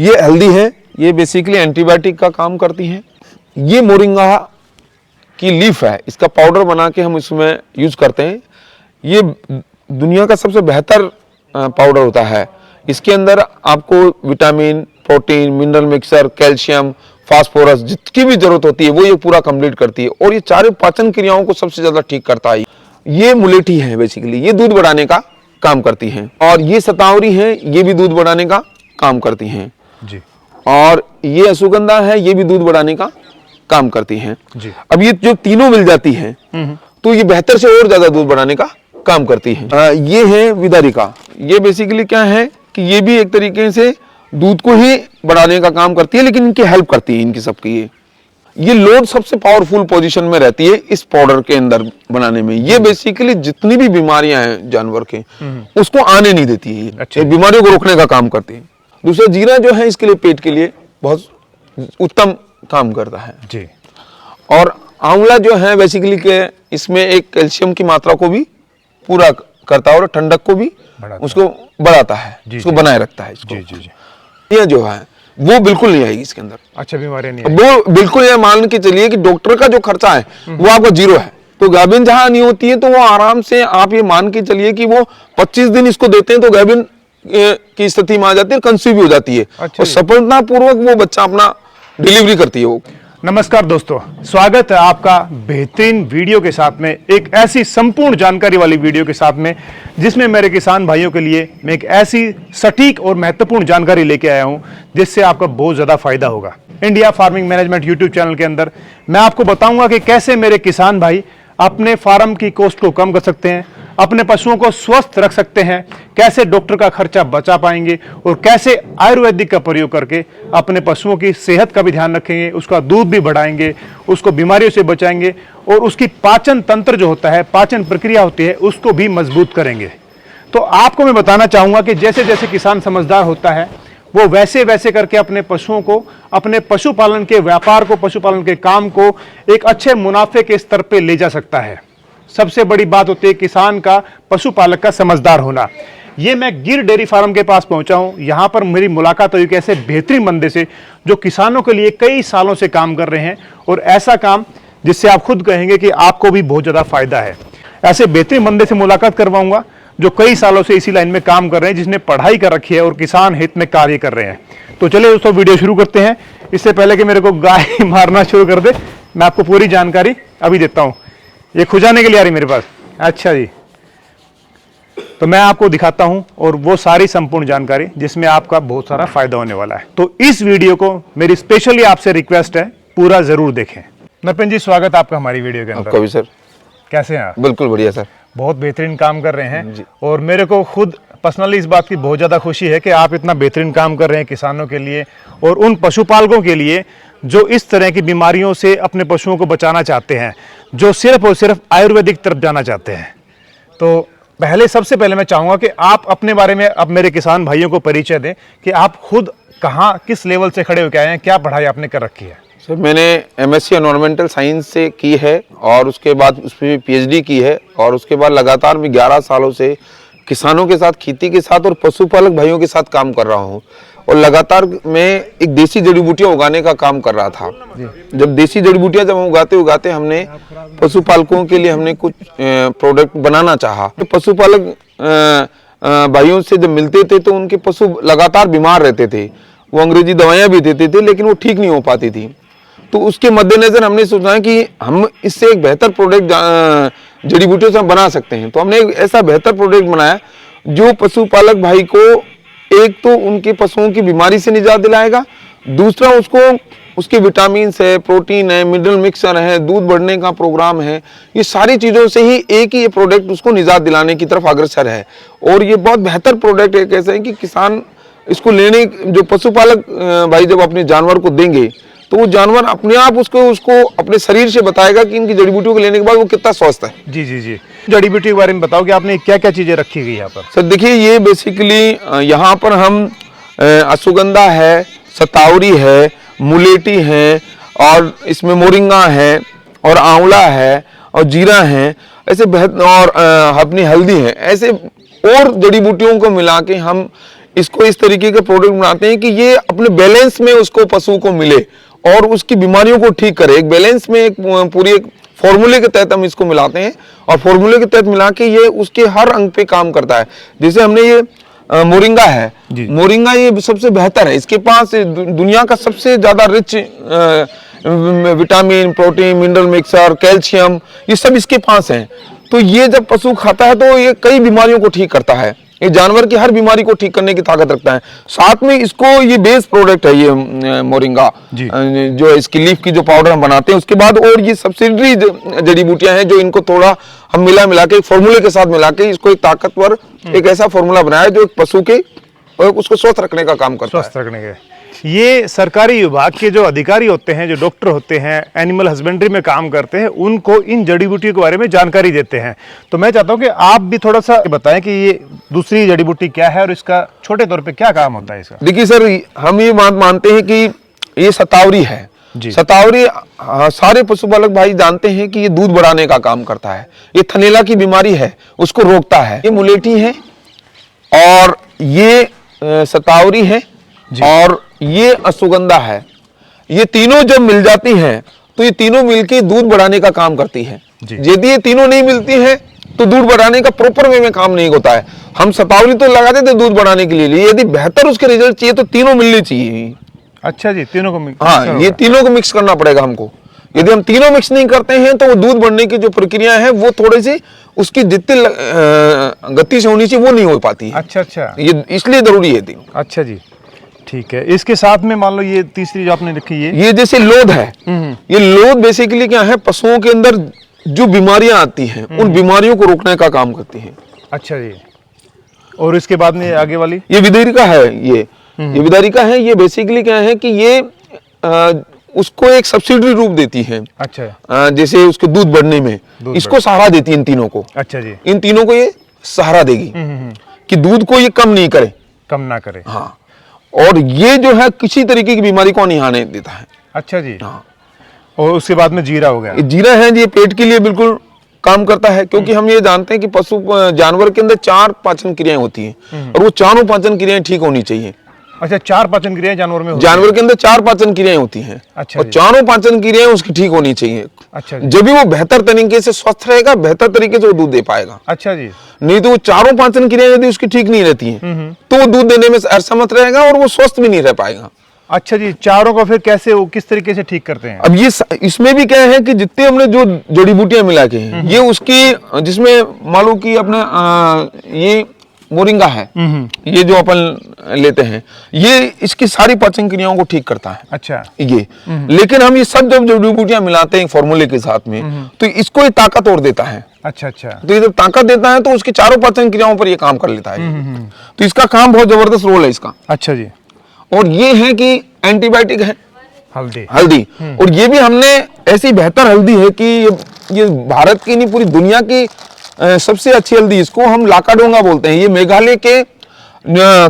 ये हल्दी है, ये बेसिकली एंटीबायोटिक का काम करती हैं। ये मोरिंगा की लीफ है, इसका पाउडर बना के हम इसमें यूज करते हैं। ये दुनिया का सबसे बेहतर पाउडर होता है। इसके अंदर आपको vitamin, protein, mineral mixer, calcium, phosphorus जितकी भी जरूरत होती है वो ये पूरा कंप्लीट करती है और ये चारों पाचन क्रियाओं को सबसे ज्यादा ठीक करता है। ये मुलेठी है, बेसिकली ये दूध बढ़ाने का काम करती हैं। और ये सतावरी है, ये भी दूध बढ़ाने का काम करती हैं जी। और ये अश्वगंधा है, ये भी दूध बढ़ाने का काम करती हैं जी। अब ये जो तीनों मिल जाती हैं तो ये बेहतर से और ज्यादा दूध बढ़ाने का काम करती हैं। ये है विदारिका। ये बेसिकली क्या है कि ये भी एक तरीके से दूध को ही बढ़ाने का काम करती है, लेकिन इनकी हेल्प करती है इनकी सबकी। ये लोड सबसे पावरफुल पोजीशन में रहती है इस पाउडर के अंदर बनाने में। ये बेसिकली जितनी भी बीमारियां हैं जानवर के उसको आने नहीं देती है। अच्छा। ये बीमारियों को रोकने का काम करती है। दूसरा जीरा जो है इसके लिए पेट के लिए बहुत उत्तम काम करता है जी। और आंवला जो है बेसिकली के इसमें एक कैल्शियम की मात्रा को भी पूरा करता है और ठंडक को भी उसको बढ़ाता है, उसको बनाए रखता है इसको। जी जी जी। ये जो है वो बिल्कुल नहीं आएगी इसके अंदर। अच्छा, बीमारियां नहीं वो बिल्कुल ये मान के चलिए कि डॉक्टर का जो खर्चा है वो आपका जीरो है। तो गाभिन जहां नहीं होती है तो वो आराम से आप ये मान के चलिए कि वो 25 दिन इसको देते हैं तो गाभिन की स्थिति में आ जाती है, कंसीव भी हो जाती है। अच्छा। और सफलतापूर्वक वो बच्चा अपना डिलीवरी करती है वो। नमस्कार दोस्तों, स्वागत है आपका बेहतरीन वीडियो के साथ में, एक ऐसी संपूर्ण जानकारी वाली वीडियो के साथ में जिसमें मेरे किसान भाइयों के लिए मैं एक ऐसी सटीक और महत्वपूर्ण जानकारी लेके आया हूं जिससे आपका बहुत ज़्यादा फायदा होगा। India farming management YouTube channel के अंदर मैं आपको बताऊंगा कि कैसे मेरे किसान भाई अपने फार्म की कॉस्ट को कम कर सकते हैं, अपने पशुओं को स्वस्थ रख सकते हैं, कैसे डॉक्टर का खर्चा बचा पाएंगे और कैसे आयुर्वेदिक का प्रयोग करके अपने पशुओं की सेहत का भी ध्यान रखेंगे, उसका दूध भी बढ़ाएंगे, उसको बीमारियों से बचाएंगे और उसकी पाचन तंत्र जो होता है, पाचन प्रक्रिया होती है, उसको भी मजबूत करेंगे। तो आपको मैं बताना चाहूँगा कि जैसे जैसे किसान समझदार होता है वो वैसे वैसे करके अपने पशुओं को, अपने पशुपालन के व्यापार को, पशुपालन के काम को एक अच्छे मुनाफे के स्तर पे ले जा सकता है। सबसे बड़ी बात होती है किसान का, पशुपालक का समझदार होना। ये मैं गिर डेयरी फार्म के पास पहुंचा हूं। यहां पर मेरी मुलाकात हुई ऐसे बेहतरीन बंदे से जो किसानों के लिए कई सालों से काम कर रहे हैं और ऐसा काम जिससे आप खुद कहेंगे कि आपको भी बहुत ज्यादा फायदा है। ऐसे बेहतरीन बंदे से मुलाकात करवाऊंगा जो कई सालों से इसी लाइन में काम कर रहे हैं, जिसने पढ़ाई कर रखी है और किसान हित में कार्य कर रहे हैं। तो चलिए दोस्तों वीडियो शुरू करते हैं। इससे पहले कि मेरे को गाय मारना शुरू कर दे, मैं आपको पूरी जानकारी अभी देता हूं। ये खुजाने के लिए आ रही मेरे पास। अच्छा जी, तो मैं आपको दिखाता हूं और वो सारी संपूर्ण जानकारी जिसमें आपका बहुत सारा फायदा होने वाला है। तो इस वीडियो को मेरी स्पेशली आपसे रिक्वेस्ट है, पूरा जरूर देखें। नरपेन जी, स्वागत आपका हमारी वीडियो के अंदर। आपका भी सर। कैसे हैं आप? बिल्कुल बढ़िया सर। बहुत बेहतरीन काम कर रहे हैं और मेरे को खुद पर्सनली इस बात की बहुत ज़्यादा खुशी है कि आप इतना बेहतरीन काम कर रहे हैं किसानों के लिए और उन पशुपालकों के लिए जो इस तरह की बीमारियों से अपने पशुओं को बचाना चाहते हैं, जो सिर्फ और सिर्फ आयुर्वेदिक तरफ जाना चाहते हैं। तो सबसे पहले मैं चाहूँगा कि आप अपने बारे में अब मेरे किसान भाइयों को परिचय दें कि आप खुद कहाँ, किस लेवल से खड़े होकर आए हैं, क्या पढ़ाई आपने कर रखी है। सर मैंने एमएससी एनवायरमेंटल साइंस से की है और उसके बाद उसमें पीएचडी की है और उसके बाद लगातार मैं 11 सालों से किसानों के साथ, खेती के साथ और पशुपालक भाइयों के साथ काम कर रहा हूँ। और लगातार मैं एक देसी जड़ी बूटियाँ उगाने का काम कर रहा था। जब देसी जड़ी बूटियाँ जब हम उगाते हमने पशुपालकों के लिए हमने कुछ प्रोडक्ट बनाना चाहा। तो पशुपालक भाइयों से जब मिलते थे तो उनके पशु लगातार बीमार रहते थे, वो अंग्रेजी दवाइयाँ भी देते थे लेकिन वो ठीक नहीं हो पाती थी। तो उसके मद्देनजर हमने सोचा कि हम इससे एक बेहतर प्रोडक्ट जड़ी बूटियों से हम बना सकते हैं। तो हमने एक ऐसा बेहतर प्रोडक्ट बनाया जो पशुपालक भाई को एक तो उनके पशुओं की बीमारी से निजात दिलाएगा, दूसरा उसको उसके विटामिन है, प्रोटीन है, मिनरल मिक्सर है, दूध बढ़ने का प्रोग्राम है, ये सारी चीज़ों से ही एक ही ये प्रोडक्ट उसको निजात दिलाने की तरफ अग्रसर है। और ये बहुत बेहतर प्रोडक्ट एक ऐसा है कि किसान इसको लेने, जो पशुपालक भाई जब अपने जानवर को देंगे तो वो जानवर अपने आप उसको अपने शरीर से बताएगा कि इनकी जड़ी बूटियों को लेने के बाद वो कितना स्वस्थ है। जी जी जी, जड़ी बूटी के बारे में बताओ कि आपने क्या क्या चीजें रखी गई यहाँ पर। सर देखिए, ये बेसिकली यहाँ पर हम अश्वगंधा है, सतावरी है, मुलेठी है और इसमें मोरिंगा है और आंवला है और जीरा है, ऐसे और अपनी हल्दी है, ऐसे और जड़ी बूटियों को मिला के हम इसको इस तरीके के प्रोडक्ट बनाते हैं कि ये अपने बैलेंस में उसको पशु को मिले और उसकी बीमारियों को ठीक करे। एक बैलेंस में एक पूरी एक फॉर्मूले के तहत हम इसको मिलाते हैं और फॉर्मूले के तहत मिला के ये उसके हर अंग पे काम करता है। जैसे हमने ये मोरिंगा है, मोरिंगा ये सबसे बेहतर है, इसके पास दुनिया का सबसे ज्यादा rich vitamin, protein, mineral mixer, calcium, ये सब इसके पास है। तो ये जब पशु खाता है तो ये कई बीमारियों को ठीक करता है, ये जानवर की हर बीमारी को ठीक करने की ताकत रखता है। साथ में इसको ये बेस प्रोडक्ट है ये मोरिंगा, जो इसकी लीफ की जो पाउडर हम बनाते हैं, उसके बाद और ये सब्सिडरी जड़ी बूटियां हैं जो इनको थोड़ा हम मिला के फॉर्मूले के साथ मिला के इसको एक ताकतवर एक ऐसा फॉर्मूला बनाया जो एक पशु के उसको स्वस्थ रखने का काम करता है। स्वस्थ रखने के ये सरकारी विभाग के जो अधिकारी होते हैं, जो डॉक्टर होते हैं, एनिमल हस्बेंड्री में काम करते हैं, उनको इन जड़ी बूटियों के बारे में जानकारी देते हैं। तो मैं चाहता हूं कि आप भी थोड़ा सा बताएं कि ये दूसरी जड़ी बूटी क्या है और इसका छोटे तौर पे क्या काम होता है इसका। देखिए सर, हम ये बात मानते हैं कि ये शतावरी है। शतावरी सारे पशुपालक भाई जानते हैं कि ये दूध बढ़ाने का काम करता है, ये थनैला की बीमारी है उसको रोकता है। ये मुलेठी है और ये शतावरी है और ये अश्वगंधा है। ये तीनों जब मिल जाती हैं तो ये तीनों मिलके दूध बढ़ाने का काम करती है। यदि ये तीनों नहीं मिलती हैं तो दूध बढ़ाने का प्रॉपर वे में काम नहीं होता है। हम शतावरी तो लगाते थे दूध बढ़ाने के लिए, यदि बेहतर उसके रिजल्ट चाहिए तो तीनों मिलनी चाहिए। अच्छा जी, तीनों को हाँ, ये तीनों को मिक्स करना पड़ेगा हमको। यदि हम तीनों मिक्स नहीं करते हैं तो वो दूध बढ़ने की जो प्रक्रिया है वो थोड़ी सी उसकी जितनी गति से होनी चाहिए वो नहीं हो पाती है। अच्छा, ये इसलिए जरूरी है तीनों। अच्छा जी, ठीक है। इसके साथ में मान लो ये तीसरी जो आपने रखी है, ये जैसे लोद है। ये लोद बेसिकली क्या है, पशुओं के अंदर जो बीमारियां आती हैं उन बीमारियों को रोकने का काम करती है। अच्छा जी। और इसके बाद में आगे वाली ये विदारिका है। ये विदारिका है। ये बेसिकली क्या है कि ये उसको एक सब्सिडरी रूप देती है। अच्छा। जैसे उसके दूध बढ़ने में इसको सहारा देती है इन तीनों को। अच्छा जी। इन तीनों को ये सहारा देगी कि दूध को ये कम नहीं करे, कम ना करे। हाँ। और ये जो है किसी तरीके की बीमारी को नहीं आने देता है। अच्छा जी। हाँ। और उसके बाद में जीरा हो गया। जीरा है, ये पेट के लिए बिल्कुल काम करता है, क्योंकि हम ये जानते हैं कि पशु जानवर के अंदर 4 पाचन क्रियाएं होती हैं और वो चारों पाचन क्रियाएं ठीक होनी चाहिए। अच्छा, 4 पाचन क्रियाएं जानवर में जानवर के अंदर 4 पाचन क्रियाएं होती हैं। अच्छा। और चारों पाचन क्रियाएं उसकी ठीक होनी चाहिए। अच्छा। जब भी वो बेहतर तरीके से स्वस्थ रहेगा, बेहतर तरीके से वो दूध दे पाएगा। अच्छा जी। नहीं तो वो चारों पाचन क्रियाएं यदि उसकी ठीक नहीं रहती हैं तो वो दूध देने में असमर्थ रहेगा और वो स्वस्थ भी नहीं रह पाएगा। अच्छा जी, चारों को फिर कैसे, वो किस तरीके से ठीक करते हैं? अब ये इसमें भी क्या है कि जितने हमने जो जड़ी बूटियां मिला के हैं, ये उसकी जिसमें मालूम कि अपना ये मोरिंगा है, ये जो अपन लेते हैं, ये इसकी सारी पाचन क्रियाओं को ठीक करता है। अच्छा। ये लेकिन हम ये सब जब जड़ी बूटियां मिलाते हैं फॉर्मूले के साथ में तो इसको ये ताकत और देता है। अच्छा। तो ये जब ताकत देता है तो उसकी चारों पाचन क्रियाओं पर ये काम कर लेता है। तो इसका काम बहुत जबरदस्त रोल है इसका। अच्छा जी। और ये है कि एंटीबायोटिक है हल्दी। और ये भी हमने ऐसी बेहतर हल्दी है कि ये भारत की नहीं पूरी दुनिया की सबसे अच्छी हल्दी, इसको हम लाकाडोंगा बोलते हैं। ये मेघालय के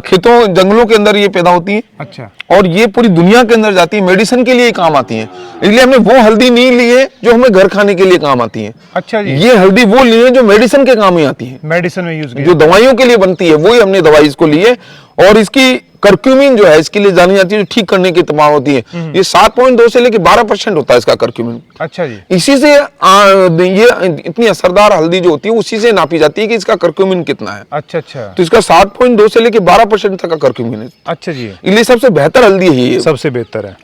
खेतों जंगलों के अंदर ये पैदा होती है। अच्छा। और ये पूरी दुनिया के अंदर जाती है, मेडिसिन के लिए काम आती है। इसलिए हमने वो हल्दी नहीं ली है जो हमें घर खाने के लिए काम आती है। अच्छा जी। ये हल्दी वो ली है जो मेडिसिन के काम में आती है, मेडिसिन में यूज, जो दवाइयों के लिए बनती है, वही हमने दवाई इसको ली है। और इसकी कर्क्यूमिन जो है इसके लिए जानी जाती है, जो ठीक करने की तमाम होती है। ये 7.2 से लेकर 12% होता है इसका कर्क्यूमिन। अच्छा जी। इसी से ये इतनी असरदार हल्दी जो होती है उसी से नापी जाती है कि इसका कर्क्यूमिन कितना है। अच्छा। तो इसका 7.2 से लेकर 12% तक का कर्क्यूमिन है। अच्छा जी। इसलिए सबसे बेहतर हल्दी है ये, सबसे बेहतर है।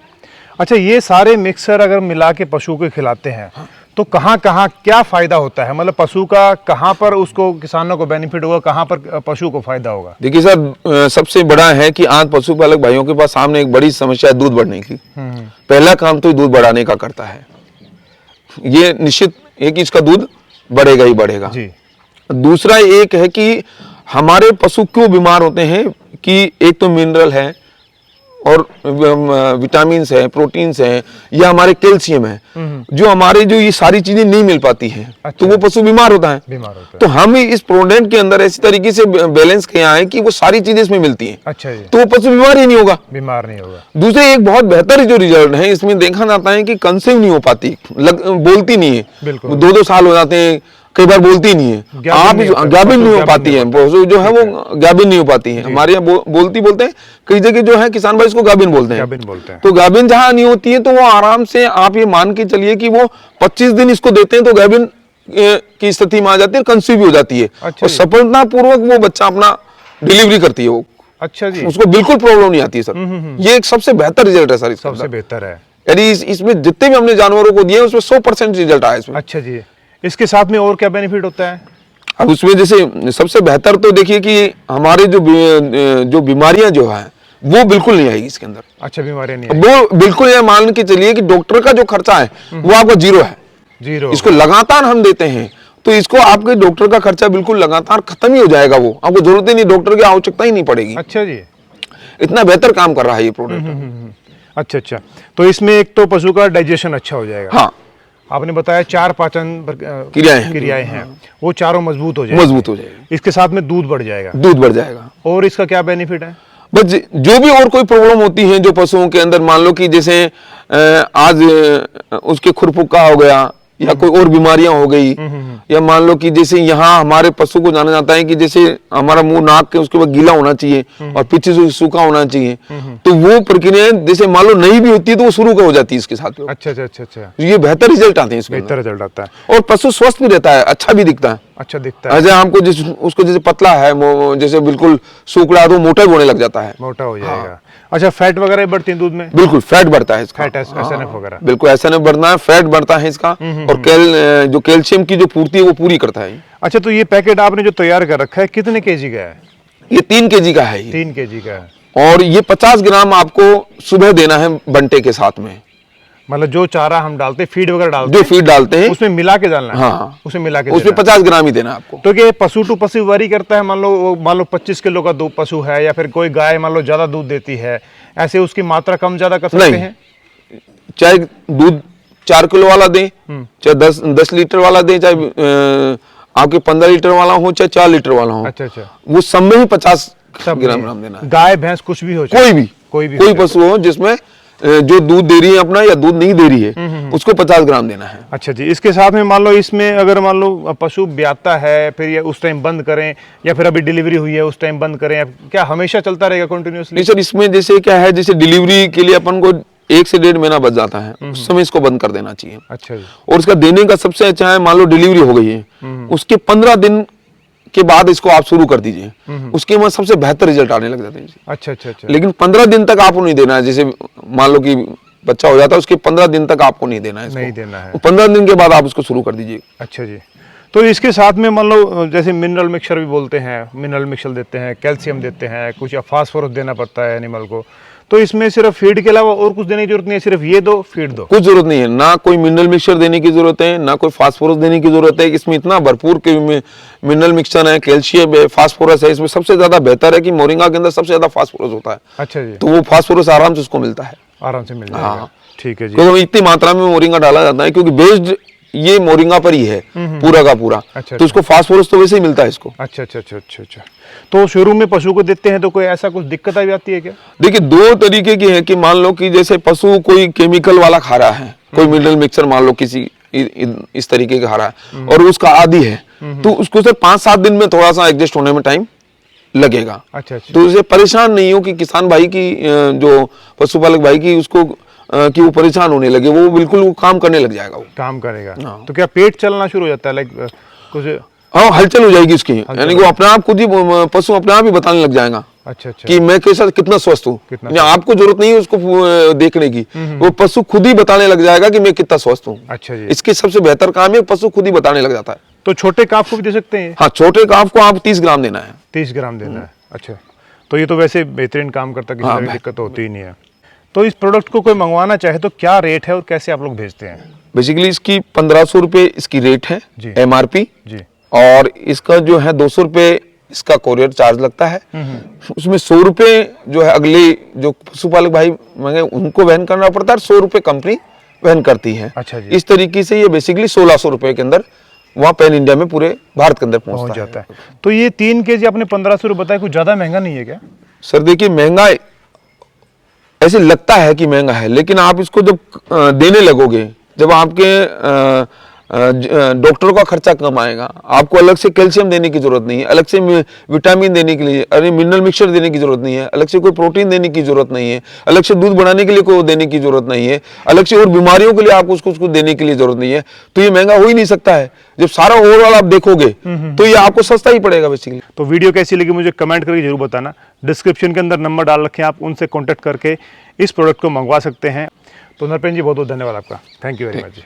अच्छा, ये सारे मिक्सर अगर मिला के पशु को खिलाते हैं तो कहाँ कहाँ क्या फायदा होता है? मतलब पशु का कहाँ पर उसको, किसानों को बेनिफिट होगा, कहाँ पर पशु को फायदा होगा? देखिए सर, सबसे बड़ा है कि आज पशुपालक भाइयों के पास सामने एक बड़ी समस्या है दूध बढ़ने की। पहला काम तो दूध बढ़ाने का करता है, ये निश्चित है कि इसका दूध बढ़ेगा ही बढ़ेगा जी। दूसरा एक है कि हमारे पशु क्यों बीमार होते हैं कि एक तो मिनरल है और विटामिन्स है, प्रोटीन्स है, या हमारे कैल्शियम है, जो हमारे जो ये सारी चीजें नहीं मिल पाती हैं। अच्छा। तो वो पशु बीमार होता है। तो हम इस प्रोडक्ट के अंदर ऐसी तरीके से बैलेंस किया है कि वो सारी चीजें इसमें मिलती हैं। अच्छा जी। तो वो पशु बीमार ही नहीं होगा, बीमार नहीं होगा। दूसरे एक बहुत बेहतर जो रिजल्ट है इसमें देखा जाता है कि कंसीव नहीं हो पाती, बोलती नहीं है, 2-2 साल हो जाते हैं, कई बार बोलती नहीं है, आप गाभिन नहीं हो पाती है, पशु जो है वो गाभिन नहीं हो पाती है। हमारे यहाँ बोलते हैं, कई जगह जो है किसान भाई इसको गाभिन बोलते हैं। तो गाभिन जहाँ नहीं होती है तो वो आराम से आप ये मान के चलिए कि वो 25 दिन इसको देते हैं तो गाभिन की स्थिति में आ जाती है, कंसीव भी हो जाती है और सफलता पूर्वक वो बच्चा अपना डिलीवरी करती है वो। अच्छा जी, उसको बिल्कुल प्रॉब्लम नहीं आती है सर। ये एक सबसे बेहतर रिजल्ट है सर, सबसे बेहतर है। यदि इसमें जितने भी हमने जानवरों को दिए उसमें 100% रिजल्ट आया इसमें। अच्छा जी, इसके साथ में और क्या बेनिफिट होता है? अब उसमें जैसे सबसे बेहतर तो देखिए कि हमारे जो बीमारियां जो है वो बिल्कुल नहीं आएगी इसके अंदर। अच्छा, बीमारियां नहीं वो बिल्कुल, ये मान के चलिए कि डॉक्टर का जो खर्चा है वो आपका जीरो है। जीरो। इसको लगातार हम देते हैं तो इसको आपके डॉक्टर का खर्चा बिल्कुल लगातार खत्म ही हो जाएगा, वो आपको जरूरत ही नहीं, डॉक्टर की आवश्यकता ही नहीं पड़ेगी। अच्छा जी, इतना बेहतर काम कर रहा है ये प्रोडक्ट। अच्छा, तो इसमें एक तो पशु का डाइजेशन अच्छा हो जाएगा। हाँ, आपने बताया 4 पाचन क्रियाएं हैं, वो चारों मजबूत हो जाएगी। इसके साथ में दूध बढ़ जाएगा। और इसका क्या बेनिफिट है? बस जो भी और कोई प्रॉब्लम होती है जो पशुओं के अंदर, मान लो कि जैसे आज उसके खुरपुक्का हो गया या कोई और बीमारियां हो गई, या मान लो कि जैसे यहाँ हमारे पशु को जाना जाता है कि जैसे हमारा मुंह नाक के उसके बाद गीला होना चाहिए और पीछे से सूखा होना चाहिए, तो वो प्रक्रिया जैसे मान लो नहीं भी होती है तो वो शुरू हो जाती है इसके साथ। अच्छा, ये बेहतर रिजल्ट आते हैं इसमें, बेहतर रिजल्ट आता है और पशु स्वस्थ भी रहता है, अच्छा भी दिखता है। अच्छा दिखता है। ऐसे हमको उसको जैसे पतला है, जैसे बिल्कुल सूखड़ा तो मोटा भी होने लग जाता है, मोटा हो जाएगा। अच्छा, फैट वगैरह बढ़ती है दूध में? बिल्कुल फैट बढ़ता है इसका, फैट एसएनएफ वगैरह, बिल्कुल एसएनएफ बढ़ना है, फैट बढ़ता है इसका, और जो कैल्शियम की जो पूर्ति है वो पूरी करता है। अच्छा, तो ये पैकेट आपने जो तैयार कर रखा है कितने केजी का है? ये 3 केजी का है। 3 केजी का है। और ये 50 ग्राम आपको सुबह देना है बंटे के साथ में। मतलब जो चारा हम डालते हैं, फीड वगैरह डालते जो हैं, फीड डालते हैं उसमें मिला के डालना है। हाँ, उसमें मिला के, उसमें 50 ग्राम ही देना है आपको। तो क्या पशु टू पशु वरी करता है? मान लो 25 किलो का दो पशु है, या फिर कोई गाय मान लो ज्यादा दूध देती है, ऐसे उसकी मात्रा कम ज्यादा कर सकते हैं? चाहे दूध 4 किलो वाला दें, चाहे 10 लीटर वाला दें, चाहे आपके 15 लीटर वाला हो, चाहे 4 लीटर वाला हो। अच्छा, वो सब में ही 50 ग्राम देना है। गाय भैंस कुछ भी हो, कोई पशु हो जिसमें जो दूध दे रही है अपना या दूध नहीं दे रही है, उसको 50 ग्राम देना है। अच्छा जी, इसके साथ में मान लो इसमें अगर मान लो पशु ब्याता है, फिर ये उस टाइम बंद करें, या फिर अभी डिलीवरी हुई है उस टाइम बंद करें, क्या हमेशा चलता रहेगा कंटिन्यूअसली? नहीं सर, इसमें जैसे क्या है, जैसे डिलीवरी के लिए अपन को 1 से 1.5 महीना बच जाता है, उस समय इसको बंद कर देना चाहिए। अच्छा जी। और इसका देने का सबसे अच्छा है, मान लो डिलीवरी हो गई है, उसके 15 दिन के बाद इसको आप शुरू कर दीजिए, उसके बाद सबसे बेहतर रिजल्ट आने लग जाते हैं। अच्छा। लेकिन 15 दिन तक आपको नहीं देना है। जैसे मान लो कि बच्चा हो जाता है, उसके 15 दिन तक आपको नहीं देना है, नहीं देना है। 15 दिन के बाद आप उसको शुरू कर दीजिए। अच्छा जी, तो इसके साथ में मान लो जैसे मिनरल मिक्सचर भी बोलते हैं, मिनरल मिक्सचर देते हैं, कैल्शियम देते हैं, कुछ फास्फोरस देना पड़ता है एनिमल को, तो इसमें सिर्फ फीड के अलावा और कुछ देने की जरूरत नहीं है, सिर्फ ये दो फीड दो? कुछ जरूरत नहीं है, ना कोई मिनरल मिक्सचर देने की जरूरत है, ना कोई फास्फोरस देने की जरूरत है। इसमें इतना भरपूर मिनरल मिक्सचर है, कैल्शियम है, फास्फोरस है। इसमें सबसे ज्यादा बेहतर है कि मोरिंगा के अंदर सबसे ज्यादा फास्फोरस होता है। अच्छा जी, तो वो फास्फोरस आराम से उसको मिलता है, आराम से मिल जाएगा। हाँ, ठीक है जी। क्योंकि इतनी मात्रा में मोरिंगा डाला जाता है, क्योंकि बेस्ड ये मोरिंगा पर ही है पूरा का पूरा। अच्छा, तो उसको फास्फोरस तो वैसे ही मिलता है इसको। अच्छा। तो शुरू में पशु को देते हैं तो कोई ऐसा कुछ दिक्कत आई आती है क्या? देखिए, 2 तरीके की है कि मान लो कि जैसे पशु कोई केमिकल वाला खा रहा है, कोई मिनरल मिक्सचर मान लो किसी इस तरीके का खा रहा है और उसका आदी है, तो उसको सिर्फ 5-7 दिन में थोड़ा सा एडजस्ट होने में टाइम लगेगा। अच्छा। तो उसे परेशान नहीं हो कि किसान भाई की जो पशुपालक भाई की उसको कि वो परेशान होने लगे, वो बिल्कुल वो काम करने लग जाएगा, वो काम करेगा। तो क्या पेट चलना शुरू हो जाता है, लाइक कुछ? हाँ, हलचल हो जाएगी उसकी, यानी कि वो अपने आप खुद ही पशु अपने आप ही बताने लग जाएगा। अच्छा। कि मैं कैसा कितना स्वस्थ हूँ, आपको जरूरत नहीं है उसको देखने की, वो पशु खुद ही बताने लग जाएगा कि मैं कितना स्वस्थ हूँ। अच्छा जी, इसके सबसे बेहतर काम है पशु खुद ही बताने लग जाता है। तो छोटे काफ को भी दे सकते हैं? हाँ, छोटे काफ को आप 30 ग्राम देना है। 30 ग्राम देना है। अच्छा, तो ये तो वैसे बेहतरीन काम करता है, किसी तरह की दिक्कत होती ही नहीं है। तो इस प्रोडक्ट को कोई मंगवाना चाहे तो क्या रेट है और कैसे आप लोग भेजते हैं? बेसिकली इसकी 1500 रुपए इसकी रेट है MRP जी, और इसका जो है 200 रुपए इसका कोरियर चार्ज लगता है। उसमें 100 रुपए जो है अगले जो पशुपालक भाई मांगे उनको वहन करना पड़ता है, 100 रुपए कंपनी वहन करती है। अच्छा जी। इस तरीके से ये बेसिकली 1600 रुपए के अंदर वहाँ पैन इंडिया में पूरे भारत के अंदर पहुंच जाता है। तो ये 3 केजी आपने 1500 रुपए बताया, कुछ ज्यादा महंगा नहीं है क्या? सर देखिए, महंगा ऐसे लगता है कि महंगा है, लेकिन आप इसको जब देने लगोगे, जब आपके डॉक्टरों का खर्चा कम आएगा, आपको अलग से कैल्शियम देने की जरूरत नहीं है, अलग से विटामिन देने के लिए अरे मिनरल मिक्सचर देने की जरूरत नहीं है, अलग से कोई प्रोटीन देने की जरूरत नहीं है, अलग से दूध बढ़ाने के लिए कोई देने की जरूरत नहीं है, अलग से और बीमारियों के लिए आपको उसको देने के लिए जरूरत नहीं है। तो ये महंगा हो ही नहीं सकता है। जब सारा ओवरऑल आप देखोगे तो ये आपको सस्ता ही पड़ेगा बेसिकली। तो वीडियो कैसी लगी मुझे कमेंट करके जरूर बताना। डिस्क्रिप्शन के अंदर नंबर डाल रखे हैं, आप उनसे कॉन्टैक्ट करके इस प्रोडक्ट को मंगवा सकते हैं। तो नरपेन जी बहुत बहुत धन्यवाद आपका, thank you very much ji.